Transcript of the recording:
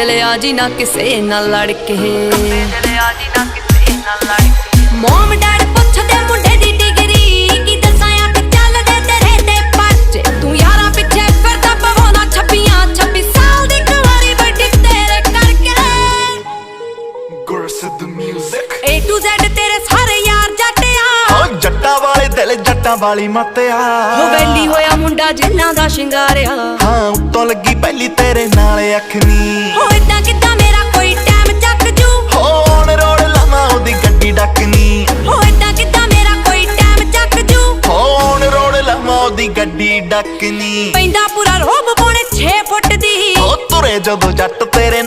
ਲਿਆ ਜੀ ਨਾ ਕਿਸੇ ਨਾਲ ਲੜ ਕੇ, ਮੋਮ ਡੈਡ ਪੁੱਛਦੇ ਮੁੰਡੇ ਦੀ ਡਿਗਰੀ, ਕੀ ਦੱਸਾਂ ਅੱਖ ਚੱਲਦੇ ਤੇਰੇ ਤੇ ਪਰਚੇ। ਤੂੰ ਯਾਰਾਂ ਪਿੱਛੇ ਫਿਰਦਾ ਪਵਾਉਣਾ 26 ਸਾਲ ਦੀ ਕੁਆਰੀ ਵੱਡੀ ਤੇਰੇ ਕਰਕੇ। ਗੁਰਸਿੱਧ ਮਿਊਜ਼ਿਕ A to Z ਤੇਰੇ ਸਾਰੇ ਯਾਰ ਜੱਟਿਆ, ਓ ਜੱਟਾਂ ਵਾਲੇ ਦਿਲ ਜੱਟਾਂ ਵਾਲੀ ਮੱਤਿਆ। ਹੋ ਵੈਲੀ ਹੋਇਆ ਮੁੰਡਾ ਜਿੰਨਾ ਦਾ ਸ਼ਿੰਗਾਰਿਆ, ਹਾਂ ਉੱਤੋਂ ਲੱਗੀ ਪਹਿਲੀ ਤੇਰੇ ਨਾਲ ਅੱਖ ਨੀ। ਹੋ ਏਦਾਂ ਕਿੱਦਾਂ ਮੇਰਾ ਕੋਈ ਟਾਈਮ ਚੱਕ ਜੂ, ਹੋ ਔਨ ਰੋਡ ਲਾਵਾਂ ਉਹਦੀ ਗੱਡੀ ਡੱਕਨੀ। ਹੋ ਏਦਾਂ ਕਿੱਦਾਂ ਮੇਰਾ ਕੋਈ ਟਾਈਮ ਚੱਕ ਜੂ, ਹੋ ਔਨ ਰੋਡ ਲਾਵਾਂ ਉਹਦੀ ਗੱਡੀ ਡੱਕਨੀ। ਪੈਂਦਾ ਪੂਰਾ ਰੋਬ ਪੌਣੇ 6 ਫੁੱਟ ਦੀ, ਉਹ ਤੁਰੇ ਜਦੋਂ ਜੱਟ ਤੇਰੇ